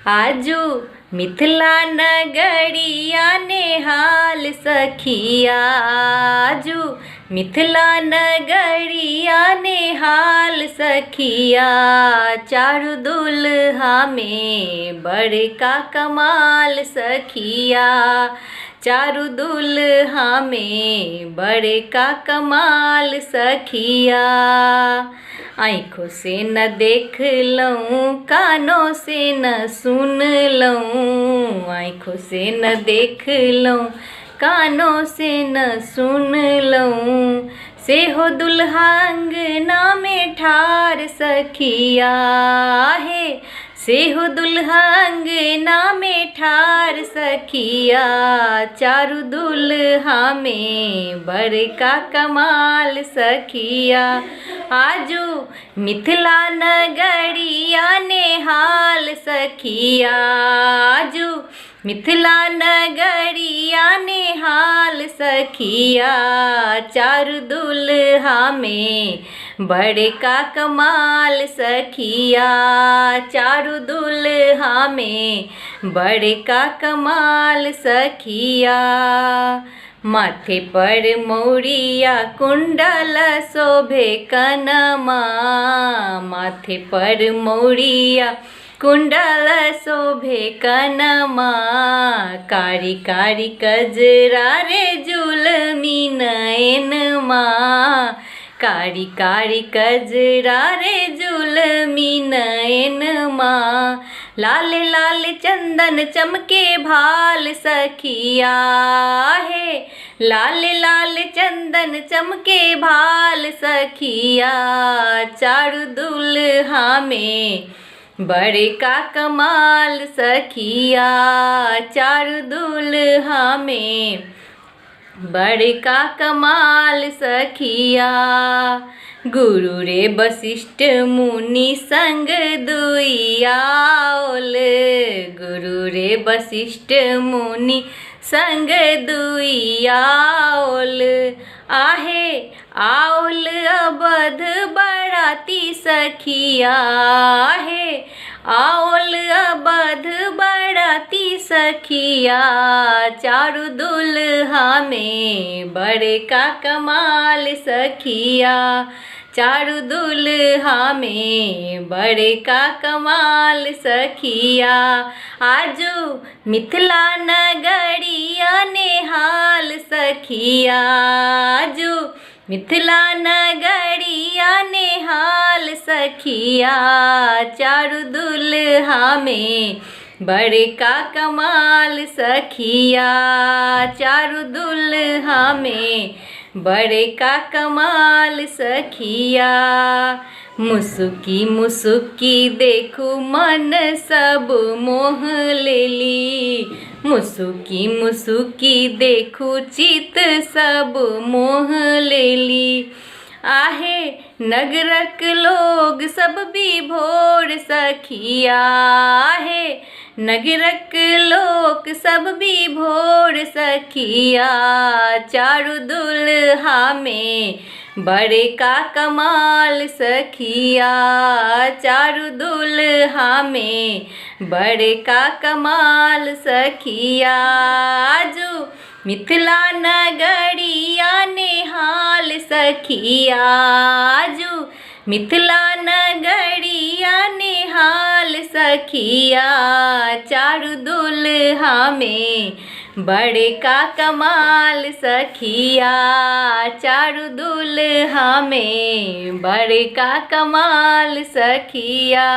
आजू मिथिला नगरिया नेहाल सखिया। आजू मिथिला नगरिया नेहाल सखिया। चारू दुल्हा में बड़का कमाल सखिया। चारू दुल्हा में बड़का कमाल सखिया। आँखों से न देख लऊँ, कानों से न सुन लऊँ। आँखों से न देख लऊँ, कानों से न सुन लऊँ। से हो दुल्हा अंगना में ठार सखिया है। से हो दुल्हा अंगना में ठार सखिया। चारू दुल्हा में बड़का कमाल सखिया। आजू मिथिला नगरिया नेहाल सखिया। आजू मिथिला नगरिया नेहाल सखिया। चारू दुल्हा में बड़का कमाल सखिया। चारू दुल्हा में बड़का कमाल सखिया। माथे पर मौरिया कुंडल शोभे कनमा। माथे पर मौरिया कुंडल शोभे कनमा। कारी कारी कजरा रे जुलमी नयनमा। कारी कारी कजरा रे जुलमी नयनमा। लाल लाल चंदन चमके भाल सखिया है। लाल लाल चंदन चमके भाल सखिया। चारू दुल्हा में बड़का कमाल सखिया। चारू दुल्हा में बड़का कमाल सखिया। गुरु रे वशिष्ठ मुनि संग दुइया ओल। गुरु रे वशिष्ठ मुनि संग दुइया ओल। आहे आओल अवध बराती सखिया है। आओल अवध बराती सखिया। चारू दुल्हा में बड़का कमाल सखिया। चारू दुल्हा में बड़का कमाल सखिया। आजू मिथिला नगरिया नेहाल सखिया। आजू मिथिला नगरिया नेहाल सखिया। चारू दुल्हा में बड़का कमाल सखिया। चारू दुल्हा में बड़का कमाल सखिया। मुसुकी मुसुकी देखू मन सब मोह लेली। मुसुकी मुसुकी देखू चित सब मोह लेली। आहे नगरक लोग सब विभोर सखिया है। नगरक लोग सब विभोर सखिया। चारू दुल्हा में बड़का कमाल सखिया। चारू दुल्हा में बड़का कमाल सखिया। आजू मिथिला नगरिया नेहाल सखिया। आजू मिथिला नगरिया नेहाल सखिया। चारू दुल्हा में बड़का कमाल सखिया। चारू दुल्हा में बड़का कमाल सखिया।